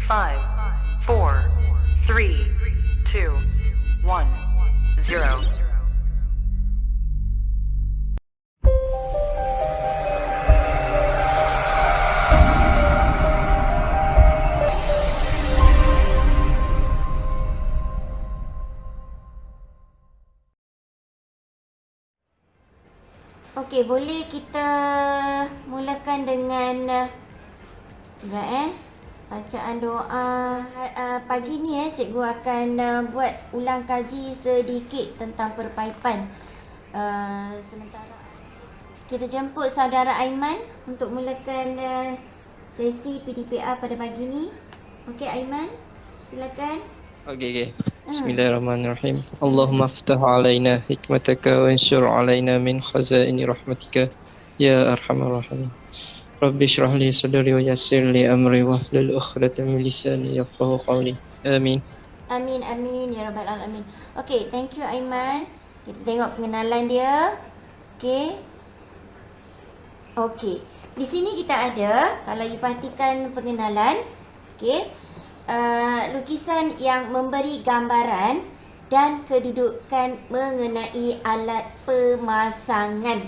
5, 4, 3, 2, 1, 0. Okey, boleh kita mulakan dengan bacaan doa. Pagi ni cikgu akan buat ulang kaji sedikit tentang perpaipan. Sementara kita jemput saudara Aiman untuk mulakan sesi PDPA pada pagi ni. Okey Aiman, silakan. Okay. Bismillahirrahmanirrahim. Allahumma aftah alaina hikmataka wa anshur alaina min khazaini rahmatika ya arhamar rahimin. Rabbi shrah li sadri wa yassir li amri wahlul 'uqdatam min lisani yafqahu qawli. Amin. Amin amin ya rabbal alamin. Okey, thank you Aiman. Kita tengok pengenalan dia. Okey. Di sini kita ada, kalau you perhatikan pengenalan, lukisan yang memberi gambaran dan kedudukan mengenai alat pemasangan.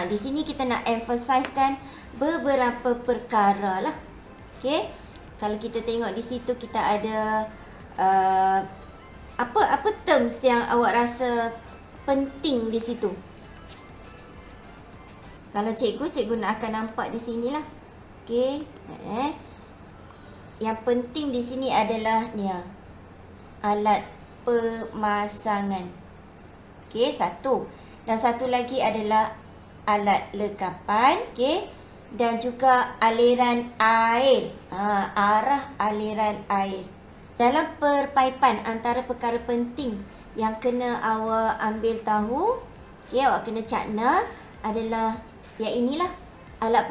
Di sini kita nak emphasizekan beberapa perkara lah. Kalau kita tengok di situ kita ada apa terms yang awak rasa penting di situ? Kalau cikgu nak akan nampak di sinilah. Yang penting di sini adalah ni alat pemasangan. Satu. Dan satu lagi adalah alat lekapan, dan juga aliran air. Arah aliran air. Dalam perpaipan, antara perkara penting yang kena awak ambil tahu, awak kena cakna adalah yang inilah alat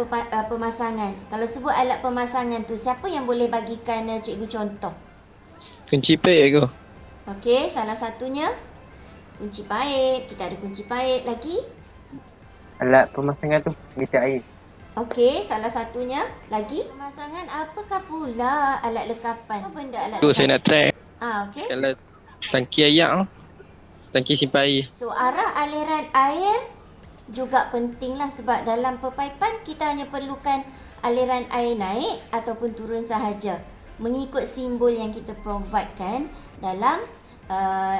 pemasangan. Kalau sebut alat pemasangan tu, siapa yang boleh bagikan cikgu contoh? Kunci paip aku. Okey, salah satunya kunci paip. Kita ada kunci paip lagi. Alat pemasangan tu meter air. Okey, salah satunya lagi. Pemasangan apakah pula alat lekapan? Apa benda alat Tu lekapan? saya nak try. Okey. Kalau tangki air, tangki simpan air. So, arah aliran air juga pentinglah sebab dalam perpaipan kita hanya perlukan aliran air naik ataupun turun sahaja mengikut simbol yang kita providekan dalam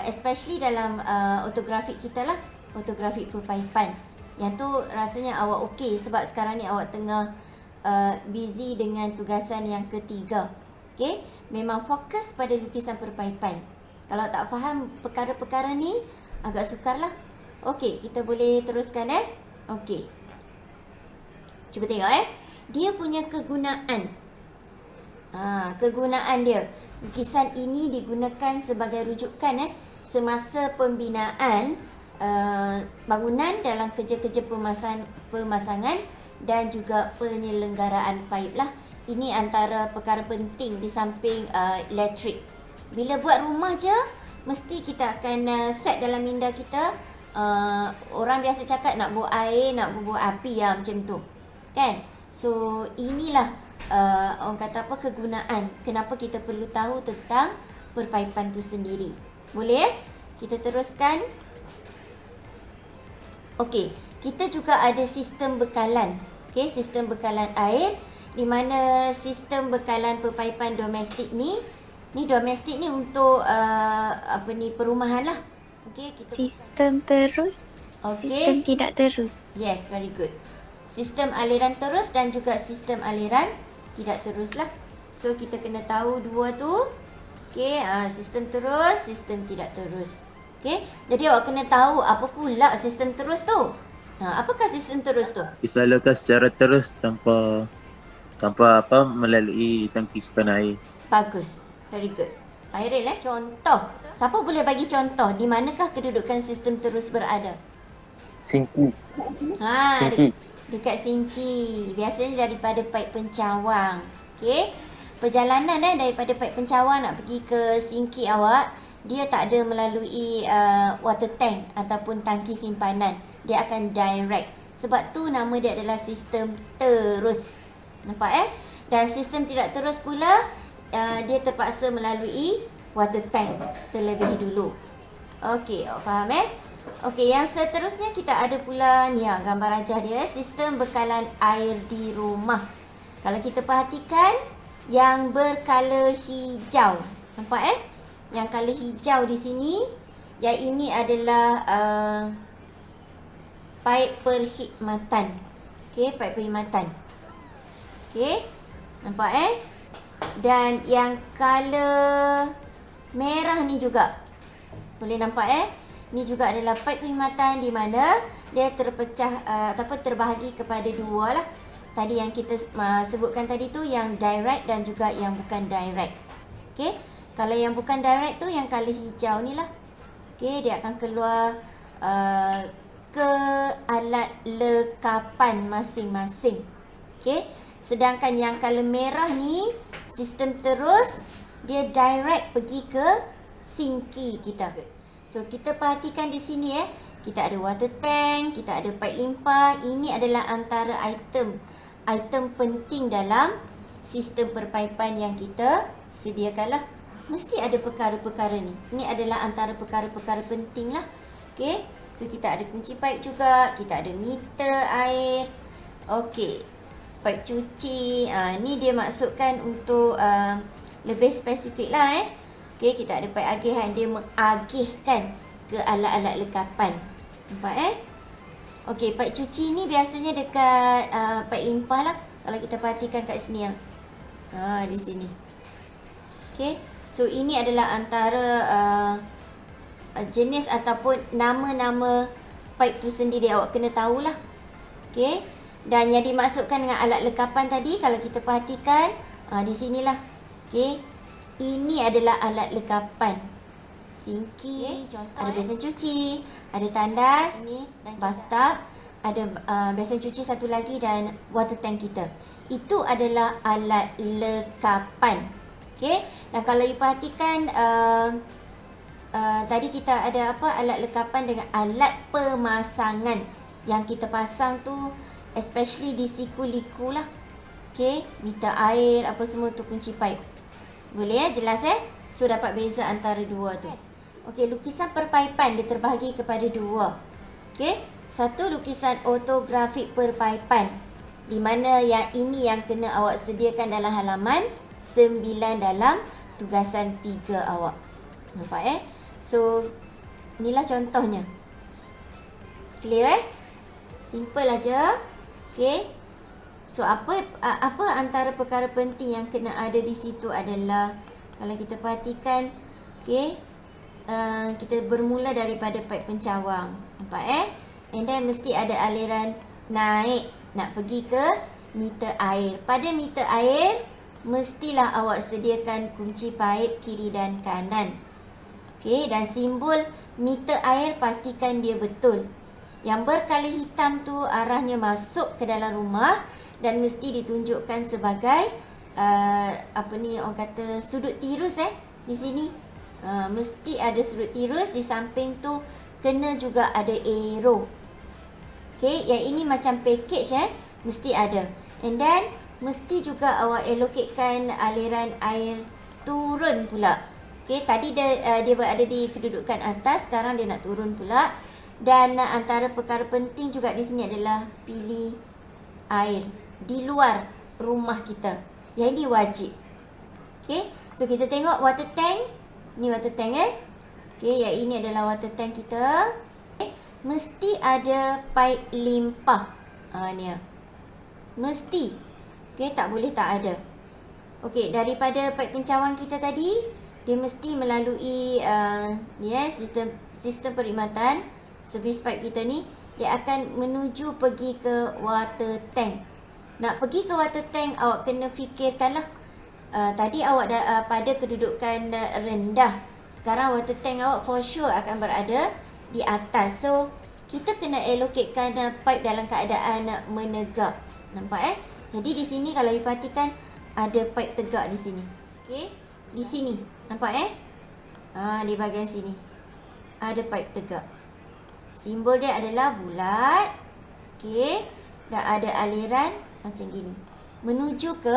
especially dalam ortografik kita lah, ortografik perpaipan. Yang tu rasanya awak okey sebab sekarang ni awak tengah busy dengan tugasan yang ketiga. Memang fokus pada lukisan perpaipan. Kalau tak faham perkara-perkara ni agak sukarlah. Okey, kita boleh teruskan Okey. Cuba tengok dia punya kegunaan. Kegunaan dia. Lukisan ini digunakan sebagai rujukan semasa pembinaan bangunan dalam kerja-kerja pemasangan dan juga penyelenggaraan paip lah. Ini antara perkara penting di samping elektrik. Bila buat rumah je, mesti kita akan set dalam minda kita. Orang biasa cakap nak buat air, nak buat api macam tu. Kan? So, inilah orang kata apa, kegunaan. Kenapa kita perlu tahu tentang perpaipan tu sendiri. Boleh kita teruskan? Okey, kita juga ada sistem bekalan. Sistem bekalan air di mana sistem bekalan perpaipan domestik ni domestik ni untuk perumahan lah. Sistem terus, sistem tidak terus. Yes, very good. Sistem aliran terus dan juga sistem aliran tidak terus lah. So, kita kena tahu dua tu. Sistem terus, sistem tidak terus. Jadi awak kena tahu apa pula sistem terus tu. Apakah sistem terus tu? Disalurkan secara terus tanpa melalui tangki simpan air. Bagus. Very good. Khairil contoh. Siapa boleh bagi contoh di manakah kedudukan sistem terus berada? Sinki. Sinki. Dekat sinki. Biasanya daripada paip pencawang. Perjalanan daripada paip pencawang nak pergi ke sinki awak, dia tak ada melalui water tank ataupun tangki simpanan. Dia akan direct. Sebab tu nama dia adalah sistem terus. Nampak Dan sistem tidak terus pula, dia terpaksa melalui water tank terlebih dulu. Okey, awak faham Okey, yang seterusnya kita ada pula ni gambar rajah dia, sistem bekalan air di rumah. Kalau kita perhatikan yang berkala hijau. Nampak Yang kala hijau di sini, yang ini adalah paip perkhidmatan. Okey, paip perkhidmatan. Okey. Nampak Dan yang kala merah ni juga. Boleh nampak Ni juga adalah paip perkhidmatan di mana dia terpecah ataupun terbahagi kepada dua lah. Tadi yang kita sebutkan tadi tu yang direct dan juga yang bukan direct. Okey. Kalau yang bukan direct tu yang kala hijau ni lah. Okey, dia akan keluar ke alat lekapan masing-masing. Okey. Sedangkan yang kala merah ni sistem terus dia direct pergi ke sinki kita. So kita perhatikan di sini kita ada water tank, kita ada paip limpah. Ini adalah antara item penting dalam sistem perpaipan yang kita sediakanlah. Mesti ada perkara-perkara ni. Ini adalah antara perkara-perkara penting lah. Okey. So kita ada kunci paip juga, kita ada meter air. Okey. Paip cuci. Ni dia maksudkan untuk lebih spesifik lah Okey, kita ada paip agihan, dia mengagihkan ke alat-alat lekapan. Nampak Okey, paip cuci ni biasanya dekat paip limpah lah. Kalau kita perhatikan kat sini di sini. Okey, so ini adalah antara jenis ataupun nama-nama paip tu sendiri, awak kena tahulah. Okey, dan yang dimaksudkan dengan alat lekapan tadi, kalau kita perhatikan di sinilah. Okey, ini adalah alat lekapan. Sinki, ada besan cuci, ada tandas, bathtub, ada besan cuci satu lagi dan water tank kita. Itu adalah alat lekapan. Okey, dan kalau you perhatikan tadi kita ada alat lekapan dengan alat pemasangan yang kita pasang tu, especially di siku-liku lah. Okey, meter air apa semua tu, kunci paip. Boleh jelas So dapat beza antara dua tu. Okey, lukisan perpaipan dia terbahagi kepada dua. Okey, satu lukisan ortografik perpaipan, di mana yang ini yang kena awak sediakan dalam halaman 9 dalam tugasan 3 awak. Nampak So inilah contohnya. Clear Simple aja. Okey. So apa antara perkara penting yang kena ada di situ adalah, kalau kita perhatikan, okey, kita bermula daripada paip pencawang. Nampak And then mesti ada aliran naik nak pergi ke meter air. Pada meter air mestilah awak sediakan kunci paip kiri dan kanan. Okey, dan simbol meter air pastikan dia betul. Yang berkala hitam tu arahnya masuk ke dalam rumah dan mesti ditunjukkan sebagai orang kata sudut tirus di sini. Mesti ada sudut tirus, di samping tu kena juga ada arrow. Okey, yang ini macam package mesti ada. And then mesti juga awak allocatekan aliran air turun pula. Okey, tadi dia berada di kedudukan atas, sekarang dia nak turun pula. Dan antara perkara penting juga di sini adalah pilih air di luar rumah kita. Yang ini wajib. Okey, so kita tengok water tank. Ni water tank Okey, yang ini adalah water tank kita. Mesti ada paip limpah. Ni mesti. Okey, tak boleh tak ada. Okey, daripada paip pencawang kita tadi, dia mesti melalui sistem perkhidmatan. Servis pipe kita ni, dia akan menuju pergi ke water tank. Nak pergi ke water tank, awak kena fikirkanlah. Tadi awak pada kedudukan rendah. Sekarang water tank awak for sure akan berada di atas. So, kita kena allocatekan pipe dalam keadaan menegak. Nampak Jadi di sini kalau you perhatikan, ada pipe tegak di sini. Okey, di sini. Nampak di bahagian sini. Ada pipe tegak. Simbol dia adalah bulat. Okey. Dan ada aliran macam gini. Menuju ke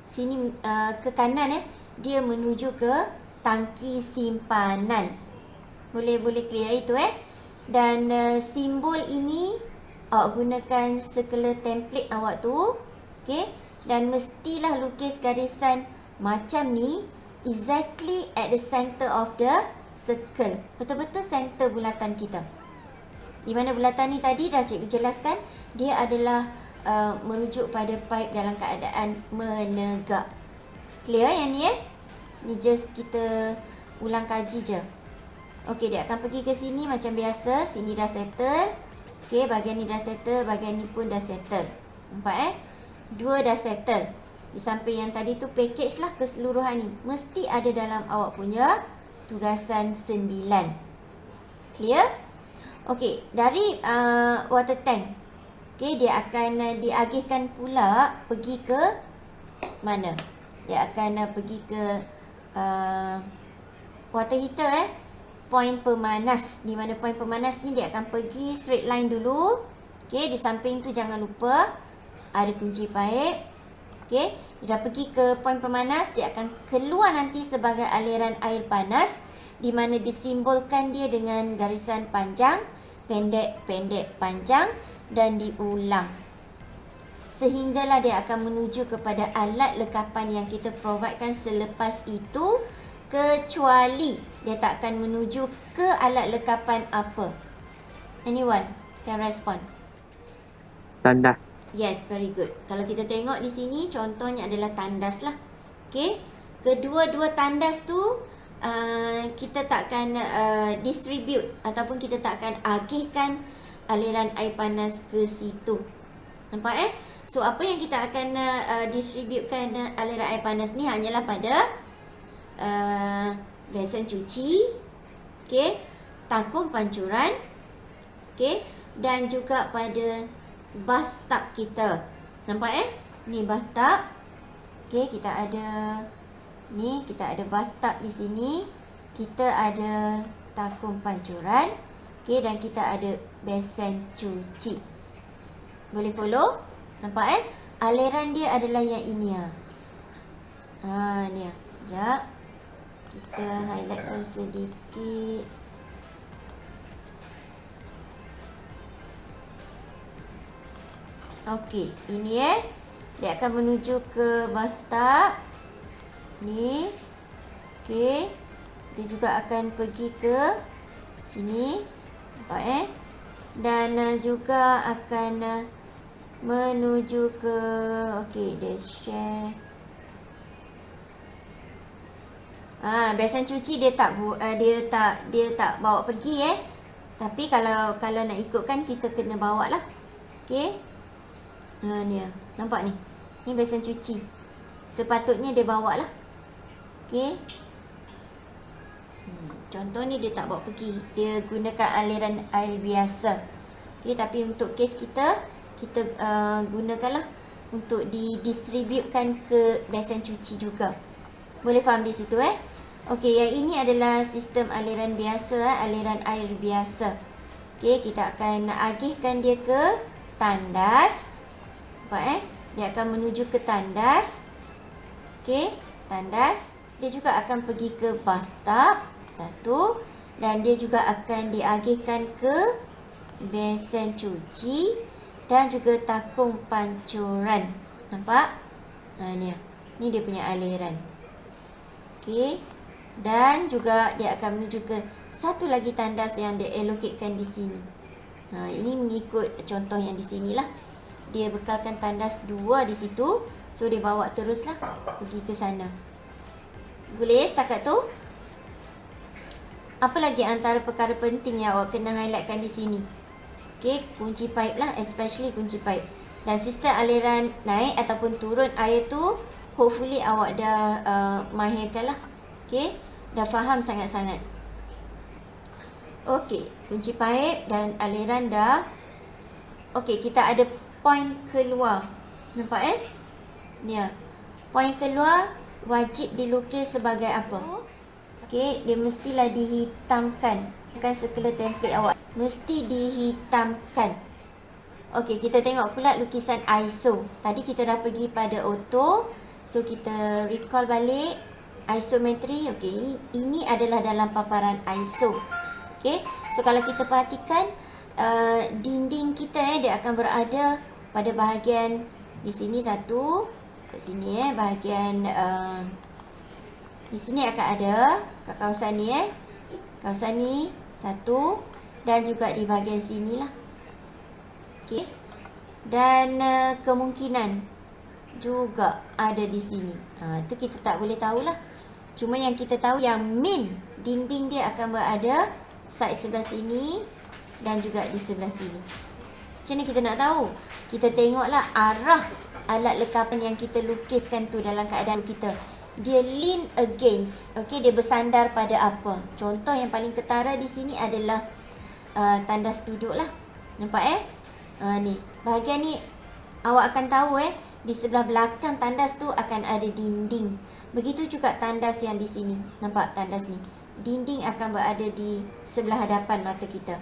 sini, ke kanan dia menuju ke tangki simpanan. Boleh clear itu Dan simbol ini awak gunakan circular template awak tu. Okay. Dan mestilah lukis garisan macam ni exactly at the center of the circle. Betul-betul center bulatan kita. Di mana bulatan ni tadi dah cikgu jelaskan, dia adalah merujuk pada pipe dalam keadaan menegak. Clear yang ni Ni just kita ulang kaji je. Okey, dia akan pergi ke sini macam biasa. Sini dah settle. Okey, bahagian ni dah settle, bahagian ni pun dah settle. Nampak Dua dah settle. Di samping yang tadi tu package lah keseluruhan ni. Mesti ada dalam awak punya tugasan 9. Clear? Okey, dari water tank. Okey, dia akan diagihkan pula pergi ke mana? Dia akan pergi ke water heater point pemanas. Di mana point pemanas ni dia akan pergi straight line dulu. Okey, di samping tu jangan lupa ada kunci paip. Okey, dia dah pergi ke point pemanas, dia akan keluar nanti sebagai aliran air panas di mana disimbolkan dia dengan garisan panjang, pendek, panjang dan diulang. Sehinggalah dia akan menuju kepada alat lekapan yang kita providekan selepas itu, kecuali dia tak akan menuju ke alat lekapan apa. Anyone can respond? Tandas. Yes, very good. Kalau kita tengok di sini, contohnya adalah tandas lah. Okay. Kedua-dua tandas tu, kita takkan distribute ataupun kita takkan agihkan aliran air panas ke situ. Nampak So, apa yang kita akan distributekan aliran air panas ni hanyalah pada besan cuci, okay, tangkum pancuran, okay, dan juga pada bathtub kita. Nampak Ni bathtub. Okay, kita ada bathtub di sini. Kita ada tangkum pancuran. Okay, dan kita ada besan cuci. Boleh follow? Nampak aliran dia adalah yang ini ni Sekejap. Kita highlightkan sedikit. Okey, ini dia akan menuju ke bathtub. Ni. Okey. Dia juga akan pergi ke sini. Nampak Dan juga akan menuju ke dia share. Besan cuci dia tak bawa pergi Tapi kalau nak ikutkan kita kena bawa lah. Okey. Ni nampak ni. Ni besan cuci. Sepatutnya dia bawa lah. Okey. Contoh ni dia tak bawa pergi. Dia gunakan aliran air biasa. Okey, tapi untuk kes kita gunakanlah untuk didistributekan ke besan cuci juga. Boleh faham di situ Okey, yang ini adalah sistem aliran biasa, aliran air biasa. Okey, kita akan agihkan dia ke tandas. Nampak Dia akan menuju ke tandas. Okey, tandas. Dia juga akan pergi ke bathtub. Satu. Dan dia juga akan diagihkan ke besan cuci dan juga tangkum pancuran. Nampak? Ni dia punya aliran. Okey. Dan juga dia akan menuju ke satu lagi tandas yang dia allocatekan di sini. Ini mengikut contoh yang di sinilah. Dia bekalkan tandas 2 di situ. So dia bawa teruslah pergi ke sana. Boleh setakat tu? Apa lagi antara perkara penting yang awak kena highlightkan di sini? Okey, kunci pipe lah, especially kunci pipe. Dan sistem aliran naik ataupun turun air tu hopefully awak dah mahirkan lah. Okey, dah faham sangat-sangat. Okey, kunci pipe dan aliran dah. Okey, kita ada point keluar. Nampak Ni point keluar wajib dilukis sebagai apa? Okey, dia mestilah dihitamkan. Bukan circular template awak. Mesti dihitamkan. Okey, kita tengok pula lukisan ISO. Tadi kita dah pergi pada auto. So, kita recall balik isometri. Okey, ini adalah dalam paparan ISO. Okey, so kalau kita perhatikan dinding kita dia akan berada pada bahagian di sini satu, kat sini bahagian di sini akan ada kat kawasan ni kawasan ni satu, dan juga di bahagian sini lah. Okey, dan kemungkinan juga ada di sini. Itu kita tak boleh tahulah. Cuma yang kita tahu yang main dinding dia akan berada side sebelah sini dan juga di sebelah sini. Macam mana kita nak tahu? Kita tengoklah arah alat lekapan yang kita lukiskan tu dalam keadaan kita. Dia lean against. Okey, dia bersandar pada apa? Contoh yang paling ketara di sini adalah tandas duduk lah. Nampak ni. Bahagian ni awak akan tahu di sebelah belakang tandas tu akan ada dinding. Begitu juga tandas yang di sini. Nampak tandas ni? Dinding akan berada di sebelah hadapan mata kita.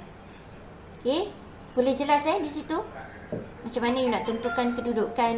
Okey? Boleh jelas di situ? Macam mana you nak tentukan kedudukan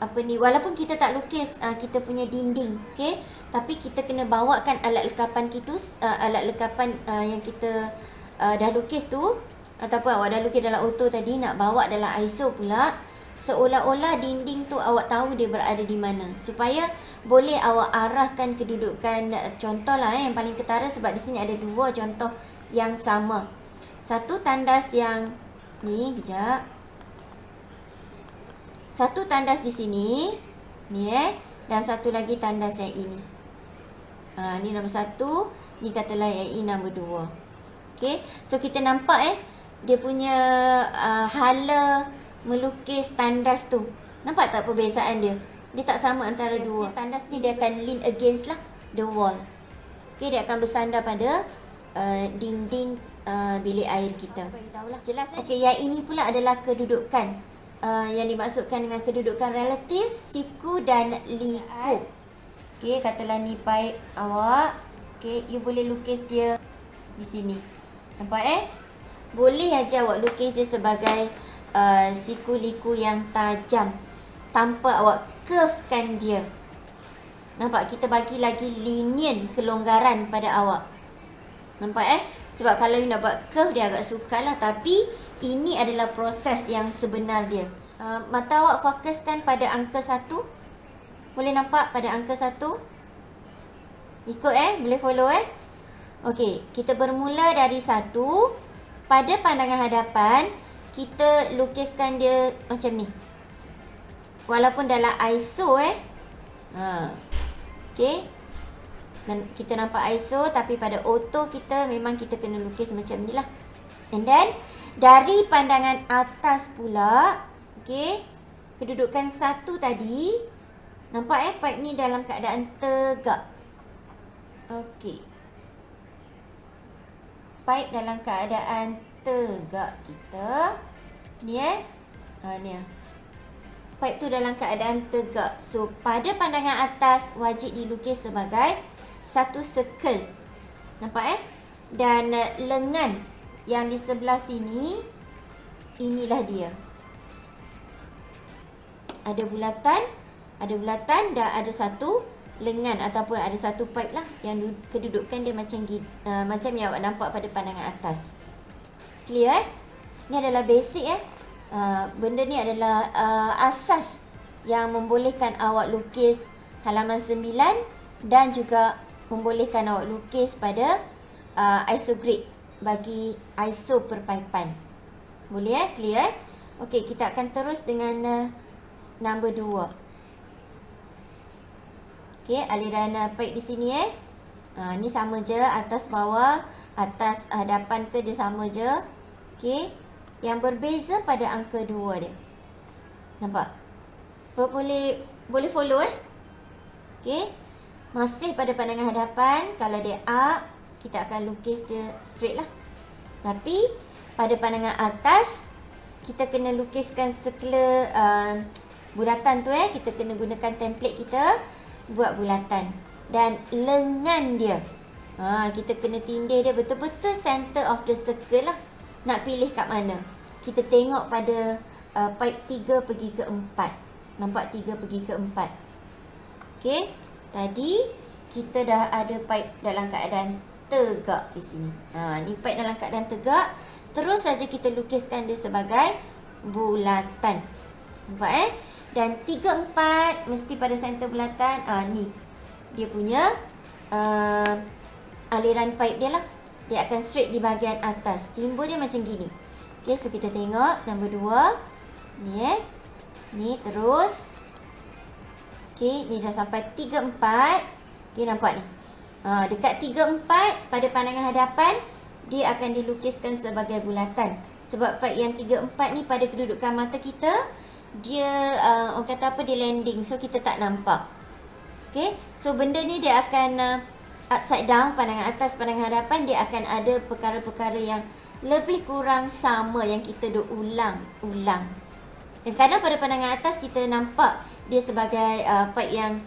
apa ni, walaupun kita tak lukis kita punya dinding, okey, tapi kita kena bawakan alat lekapan kita, alat lekapan yang kita dah lukis tu, ataupun awak dah lukis dalam auto tadi, nak bawa dalam ISO pula, seolah-olah dinding tu awak tahu dia berada di mana, supaya boleh awak arahkan kedudukan. Contohlah yang paling ketara, sebab di sini ada dua contoh yang sama. Satu tandas yang ni, kejap. Satu tandas di sini, ni dan satu lagi tandas yang ini. Ni nombor satu, ni katalah yang ini nombor dua. Okay, so kita nampak dia punya hala melukis tandas tu. Nampak tak perbezaan dia? Dia tak sama antara dua. Tandas ni dia akan lean against lah the wall. Okay, dia akan bersandar pada dinding bilik air kita. Jelas Okey, yang ini pula adalah kedudukan. Yang dimaksudkan dengan kedudukan relatif, siku dan liku. Okey, katalah ni pipe awak. Okey, you boleh lukis dia di sini. Nampak Boleh aja awak lukis dia sebagai siku liku yang tajam tanpa awak curvekan dia. Nampak, kita bagi lagi lenient kelonggaran pada awak. Nampak Sebab kalau you nak buat curve dia agak sukar lah. Tapi ini adalah proses yang sebenar dia. Mata awak fokuskan pada angka 1. Boleh nampak pada angka 1? Ikut boleh follow Okey, kita bermula dari 1. Pada pandangan hadapan, kita lukiskan dia macam ni. Walaupun dalam ISO okey. Dan kita nampak ISO, tapi pada auto kita memang kita kena lukis macam ni lah. And then dari pandangan atas pula, okey, kedudukan 1 tadi, nampak pipe ni dalam keadaan tegak. Okey, pipe dalam keadaan tegak kita ni ni pipe tu dalam keadaan tegak. So pada pandangan atas wajib dilukis sebagai satu circle. Nampak Dan lengan yang di sebelah sini, inilah dia. Ada bulatan dan ada satu lengan ataupun ada satu pipe lah yang kedudukan dia macam yang awak nampak pada pandangan atas. Clear Ni adalah basic benda ni adalah asas yang membolehkan awak lukis halaman 9 dan juga membolehkan awak lukis pada ISO grid bagi ISO perpaipan. Boleh clear Okey, kita akan terus dengan nombor 2. Okey, aliran pipe di sini ni sama je, atas bawah, atas hadapan ke dia sama je. Okey, yang berbeza pada angka 2 dia. Nampak? Boleh follow Okey. Masih pada pandangan hadapan, kalau dia up, kita akan lukis dia straight lah. Tapi pada pandangan atas, kita kena lukiskan circle bulatan tu kita kena gunakan template kita buat bulatan. Dan lengan dia, kita kena tindih dia betul-betul center of the circle lah. Nak pilih kat mana? Kita tengok pada pipe 3 pergi ke 4. Nampak 3 pergi ke 4. Okey. Tadi kita dah ada pipe dalam keadaan tegak di sini. Ni pipe dalam keadaan tegak. Terus saja kita lukiskan dia sebagai bulatan. Nampak Dan 3, 4 mesti pada center bulatan. Ni dia punya aliran pipe dia lah. Dia akan straight di bahagian atas. Simbol dia macam gini. Okay, so kita tengok nombor 2. Ni Ni terus. Okay, ni dah sampai 3, 4. Okay, nampak ni. Dekat 3, 4 pada pandangan hadapan, dia akan dilukiskan sebagai bulatan. Sebab pipe yang 3, 4 ni pada kedudukan mata kita, dia orang kata apa, dia landing. So, kita tak nampak. Okay, so benda ni dia akan upside down, pandangan atas, pandangan hadapan. Dia akan ada perkara-perkara yang lebih kurang sama yang kita duk ulang-ulang. Dan kadang pada pandangan atas kita nampak dia sebagai pipe yang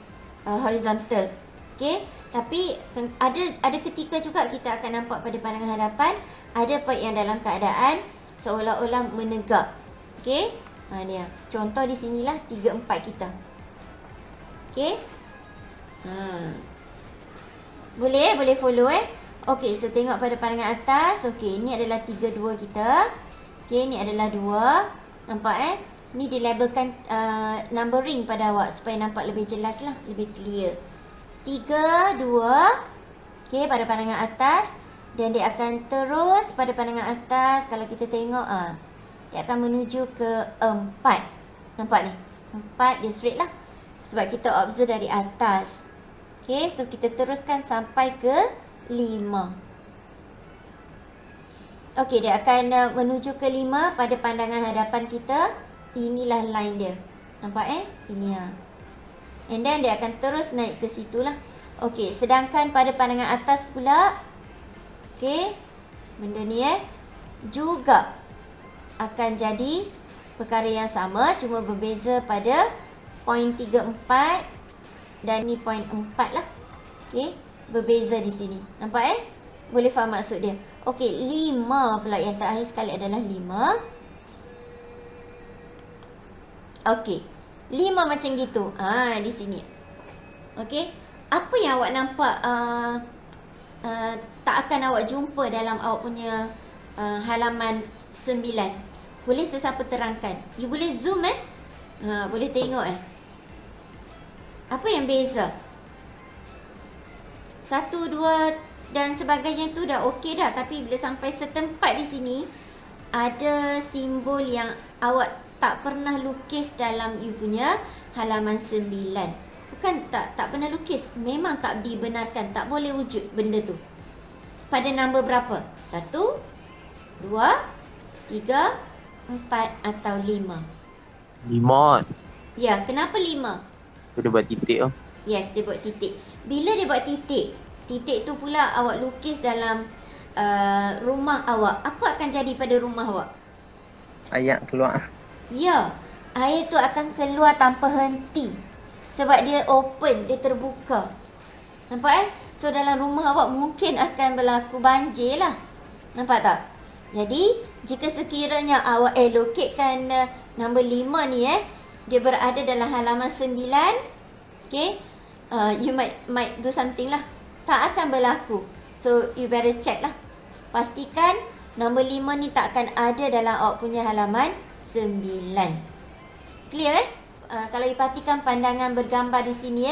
horizontal. Okay, tapi ada ketika juga kita akan nampak pada pandangan hadapan ada pipe yang dalam keadaan seolah-olah menegak. Okay, dia. Contoh di sinilah 3, 4 kita. Okay. Boleh follow Okey, so tengok pada pandangan atas. Okey, ni adalah 3, 2 kita. Okey, ni adalah 2. Nampak Ni dilabelkan numbering pada awak supaya nampak lebih jelas lah, lebih clear. 3, 2. Okey, pada pandangan atas. Dan dia akan terus pada pandangan atas. Kalau kita tengok dia akan menuju ke 4. Nampak ni? 4 dia straight lah. Sebab kita observe dari atas. Okey, so kita teruskan sampai ke 5. Okey, dia akan menuju ke 5 pada pandangan hadapan kita. Inilah line dia. Nampak Ini And then dia akan terus naik ke situ lah. Okey, sedangkan pada pandangan atas pula, okey, benda ni juga akan jadi perkara yang sama, cuma berbeza pada point 3, 4 dan ni point 4 lah. Okey, berbeza di sini. Nampak Boleh faham maksud dia? Okey, 5 pula yang terakhir sekali adalah 5. Okey, 5 macam gitu. Di sini. Okey, apa yang awak nampak tak akan awak jumpa dalam awak punya halaman 9? Boleh sesiapa terangkan? You boleh zoom boleh tengok apa yang beza? 1, 2 dan sebagainya tu dah okey dah. Tapi bila sampai setempat di sini, ada simbol yang awak tak pernah lukis dalam you punya halaman 9. Bukan tak pernah lukis, memang tak dibenarkan, tak boleh wujud benda tu. Pada nombor berapa? 1, 2, 3, 4 atau 5? 5. Ya, kenapa 5? Dia buat titik Yes, dia buat titik. Bila dia buat titik tu pula awak lukis dalam rumah awak. Apa akan jadi pada rumah awak? Ayat keluar. Ya, air tu akan keluar tanpa henti. Sebab dia open, dia terbuka. Nampak So dalam rumah awak mungkin akan berlaku banjir lah. Nampak tak? Jadi, jika sekiranya awak allocate-kan nombor 5 ni dia berada dalam halaman 9, okay, you might do something lah. Tak akan berlaku. So, you better check lah. Pastikan nombor 5 ni tak akan ada dalam awak punya halaman 9. Clear kalau you perhatikan pandangan bergambar di sini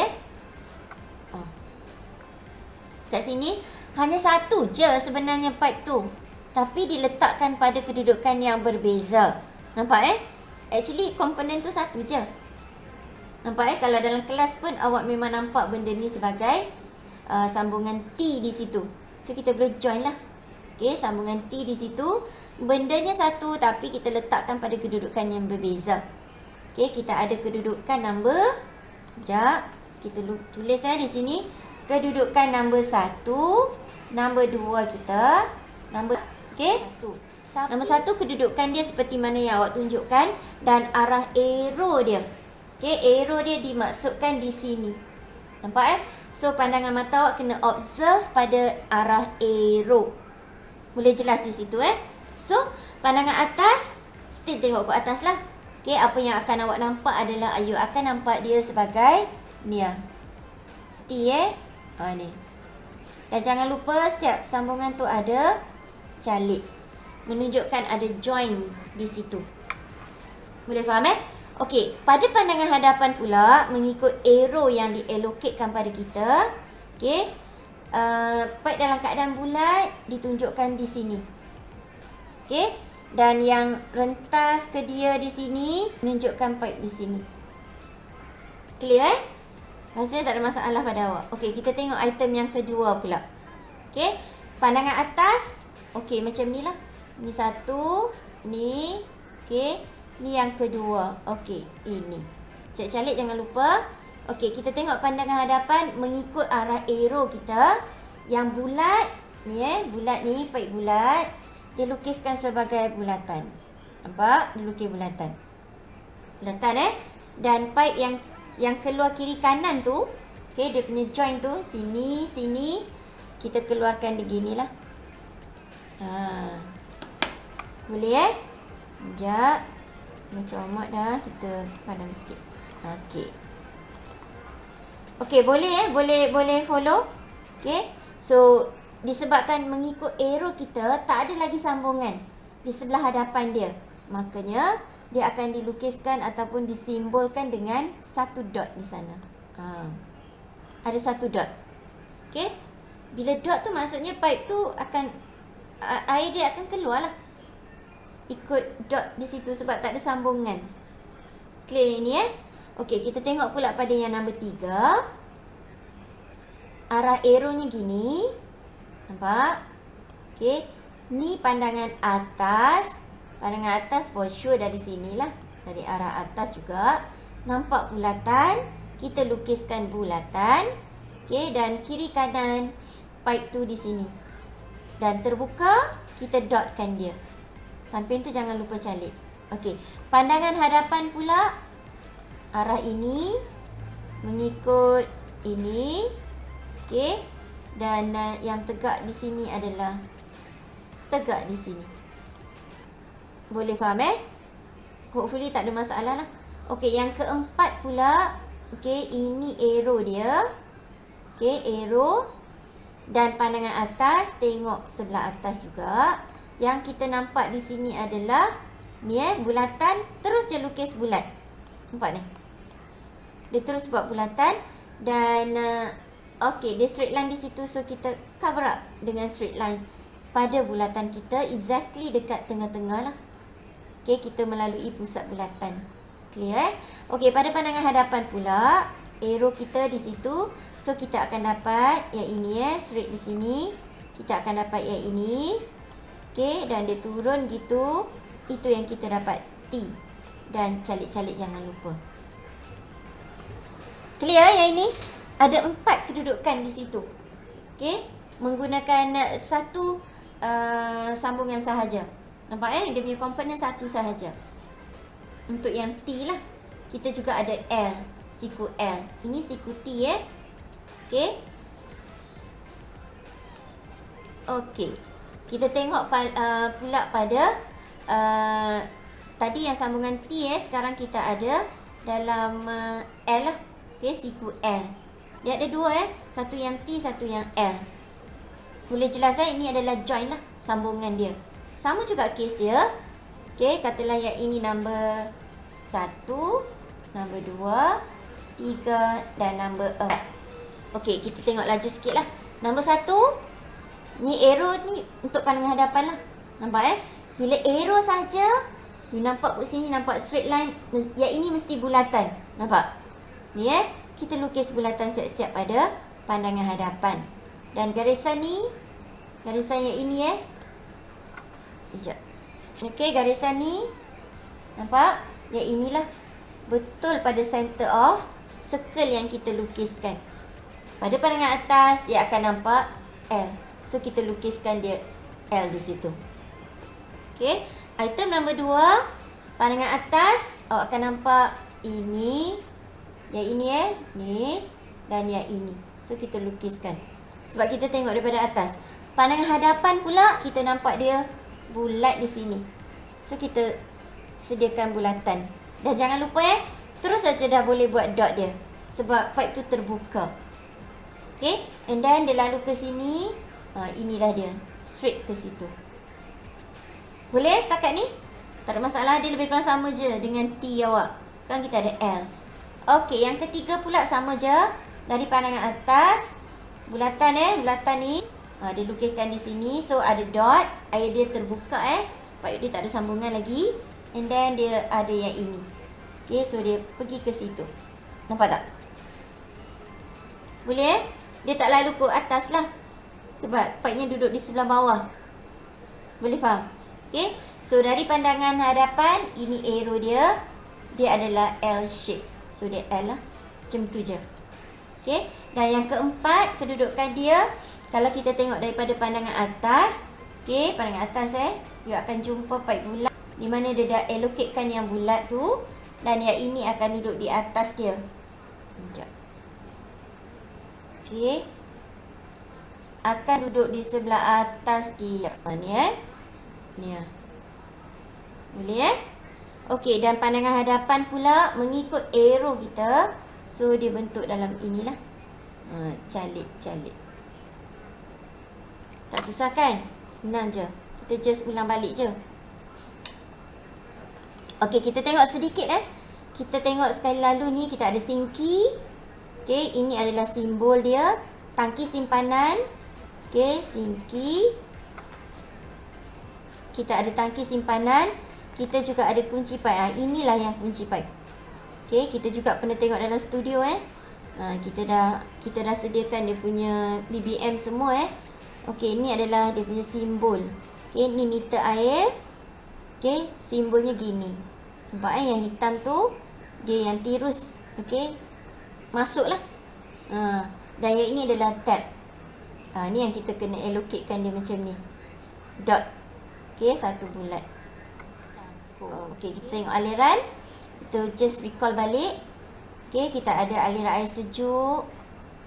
kat sini hanya satu je sebenarnya pipe tu, tapi diletakkan pada kedudukan yang berbeza. Nampak actually komponen tu satu je. Nampak kalau dalam kelas pun awak memang nampak benda ni sebagai sambungan T di situ. So kita boleh join lah. Okey, sambungan T di situ. Bendanya satu tapi kita letakkan pada kedudukan yang berbeza. Okey, kita ada kedudukan nombor. Sekejap. Kita tulis di sini. Kedudukan nombor 1. Nombor 2 kita. Nombor, okey. Nombor 1 kedudukan dia seperti mana yang awak tunjukkan. Dan arah arrow dia. Okey, arrow dia dimaksudkan di sini. Nampak So, pandangan mata awak kena observe pada arah arrow. Boleh jelas di situ So, pandangan atas, still tengok ke atas lah. Okay, apa yang akan awak nampak adalah you akan nampak dia sebagai ni T ni. Dan jangan lupa setiap sambungan tu ada calit. Menunjukkan ada join di situ. Boleh faham Okey, pada pandangan hadapan pula mengikut arrow yang diallocatkan pada kita. Okey. Pipe dalam keadaan bulat ditunjukkan di sini. Okey. Dan yang rentas ke dia di sini menunjukkan pipe di sini. Clear Rasanya tak ada masalah pada awak. Okey, kita tengok item yang kedua pula. Okey, pandangan atas. Okey, macam ni lah. Ni satu, ni. Okey, ni yang kedua. Okey, ini. Cik Calik jangan lupa. Okey, kita tengok pandangan hadapan mengikut arah arrow kita. Yang bulat, ni bulat ni, pipe bulat. Dia lukiskan sebagai bulatan. Nampak? Dia lukis bulatan. Bulatan Dan pipe yang keluar kiri kanan tu, okey, dia punya join tu sini, sini, kita keluarkan beginilah. Boleh Sekejap. Macam amat dah, kita pandang sikit. Okey. Okey, boleh follow. Okey. So, disebabkan mengikut arrow kita tak ada lagi sambungan di sebelah hadapan dia. Makanya dia akan dilukiskan ataupun disimbolkan dengan satu dot di sana. Ada satu dot. Okey. Bila dot tu maksudnya pipe tu akan air dia akan keluar lah. Ikut dot di situ sebab tak ada sambungan. Clear ini Okey, kita tengok pula pada yang nombor 3. Arah arrow-nya gini. Nampak? Okey. Ni pandangan atas. Pandangan atas for sure dari sinilah. Dari arah atas juga. Nampak bulatan. Kita lukiskan bulatan. Okey, dan kiri kanan pipe tu di sini. Dan terbuka, kita dotkan dia. Samping tu jangan lupa calik. Okey, pandangan hadapan pula arah ini mengikut ini. Okey. Dan yang tegak di sini adalah tegak di sini. Boleh faham Hopefully tak ada masalah lah. Okey, yang keempat pula. Okey, ini arrow dia. Okey, arrow. Dan pandangan atas, tengok sebelah atas juga. Yang kita nampak di sini adalah ni bulatan, terus je lukis bulat. Nampak ni? Dia terus buat bulatan dan okey, dia straight line di situ, so kita cover up dengan straight line pada bulatan kita exactly dekat tengah-tengah lah. Okey, kita melalui pusat bulatan. Clear Okey, pada pandangan hadapan pula arrow kita di situ, so kita akan dapat yang ini straight di sini. Kita akan dapat yang ini. Okey, dan dia turun gitu. Itu yang kita dapat T. Dan calik-calik jangan lupa. Clear yang ini? Ada 4 kedudukan di situ. Okey, menggunakan satu sambungan sahaja. Nampak dia punya komponen satu sahaja. Untuk yang T lah. Kita juga ada L, siku L. Ini siku T Okey. Okey. Kita tengok pula pada tadi yang sambungan T sekarang kita ada dalam L lah. Okey, siku L. Dia ada dua satu yang T, satu yang L. Boleh jelas ini adalah join lah sambungan dia. Sama juga kes dia. Okey, katalah yang ini nombor 1, nombor 2, 3 dan nombor 4. Okey, kita tengok laju sikit lah. Nombor 1, ni arrow ni untuk pandangan hadapan lah. Nampak Bila arrow saja, you nampak kat sini nampak straight line. Yang ini mesti bulatan. Nampak? Ni kita lukis bulatan siap-siap pada pandangan hadapan. Dan garisan ni, garisan yang ini sekejap. Okey, garisan ni nampak? Yang inilah betul pada center of circle yang kita lukiskan. Pada pandangan atas dia akan nampak L. So kita lukiskan dia L di situ. Okey, item nombor 2, pandangan atas awak akan nampak ini, yang ini ni dan yang ini. So kita lukiskan. Sebab kita tengok daripada atas. Pandangan hadapan pula kita nampak dia bulat di sini. So kita sediakan bulatan. Dan jangan lupa terus saja dah boleh buat dot dia. Sebab pipe tu terbuka. Okay, and then dia lalu ke sini. Inilah dia, straight ke situ. Boleh setakat ni? Tak ada masalah, dia lebih kurang sama je dengan T awak. Sekarang kita ada L. Okay, yang ketiga pula sama je. Dari pandangan atas, bulatan ni dia lukiskan di sini. So ada dot, air dia terbuka payung dia tak ada sambungan lagi. And then dia ada yang ini. Okay, so dia pergi ke situ. Nampak tak? Boleh Dia tak lalu ke atas lah, sebab pipe-nya duduk di sebelah bawah. Boleh faham? Okay, so dari pandangan hadapan, ini arrow dia. Dia adalah L shape. So dia L lah, macam tu je. Okay, dan yang keempat, kedudukan dia. Kalau kita tengok daripada pandangan atas, okay, pandangan atas you akan jumpa pipe bulat, di mana dia dah allocatekan yang bulat tu. Dan yang ini akan duduk di atas dia. Sekejap. Okay, akan duduk di sebelah atas dia. Ni ni boleh Okey, dan pandangan hadapan pula mengikut arrow kita. So dia bentuk dalam inilah. Calik. Tak susah kan? Senang je. Kita just ulang balik je. Okey, kita tengok sedikit Kita tengok sekali lalu ni, kita ada sinki. Okey, ini adalah simbol dia. Tangki simpanan. Okey, sinki. Kita ada tangki simpanan. Kita juga ada kunci pipe. Inilah yang kunci pipe. Okey, kita juga pernah tengok dalam studio kita dah sediakan dia punya BBM semua Okey, ini adalah dia punya simbol. Okey, ni meter air. Okey, simbolnya gini. Nampak yang hitam tu dia yang tirus. Okey, masuklah. Dan yang ini adalah tab. Ni yang kita kena allocatekan dia macam ni. Dot. Okey, satu bulat. Okey, kita tengok aliran. Kita just recall balik. Okey, kita ada aliran air sejuk,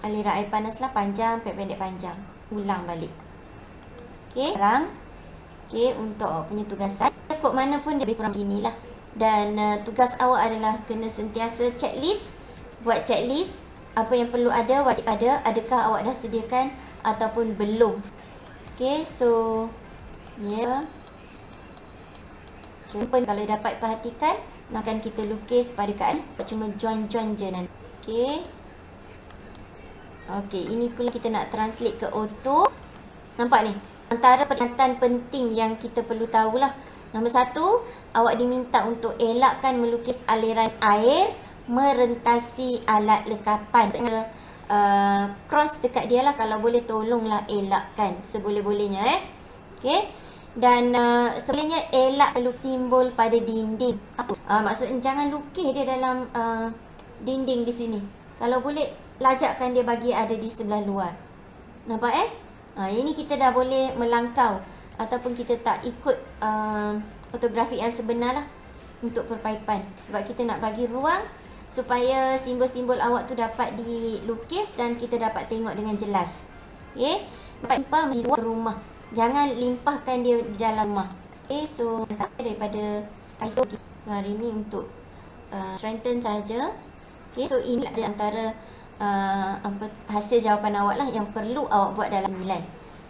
aliran air panas lah, panjang, pendek panjang. Ulang balik. Okey, sekarang untuk awak punya tugasan, kod mana pun dia lebih kurang inilah. Dan tugas awak adalah kena sentiasa checklist. Buat checklist, apa yang perlu ada, wajib ada, adakah awak dah sediakan ataupun belum. Okey, so kalau dapat perhatikan, akan kita lukis pada keadaan cuma join je nanti. Okey, ini pula kita nak translate ke auto. Nampak ni? Antara perkataan penting yang kita perlu tahulah. Nombor 1, awak diminta untuk elakkan melukis aliran air merentasi alat lekapan. Cross dekat dia lah, kalau boleh tolonglah elakkan seboleh-bolehnya Okey. Dan sebenarnya elak lukis simbol pada dinding. Maksudnya jangan lukis dia dalam dinding di sini. Kalau boleh lajakkan dia bagi ada di sebelah luar. Nampak ini kita dah boleh melangkau ataupun kita tak ikut ortografik yang sebenar lah untuk perpaipan. Sebab kita nak bagi ruang supaya simbol-simbol awak tu dapat dilukis dan kita dapat tengok dengan jelas. Okey, limpah di luar rumah. Jangan limpahkan dia di dalam rumah. Okey, so daripada ISO. So hari ni untuk strengthen saja. Okey, so ini ada antara hasil jawapan awak lah yang perlu awak buat dalam nilai.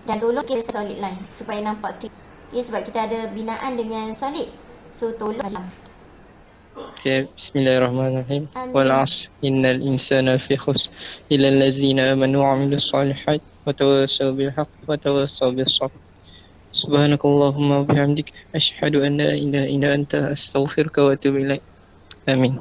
Dan tolong kira solid line supaya nampak clear. Okey, sebab kita ada binaan dengan solid. So tolong Okay, bismillahirrahmanirrahim. Wal 'asr innal insana fi khusr illa allazina amanu wa 'amilus solihat wa tawassaw bil haqq wa tawassaw bis sabr. Subhanakallahumma wa bihamdik asyhadu an la ilaha illa anta astaghfiruka wa atubu ilaik. Amin.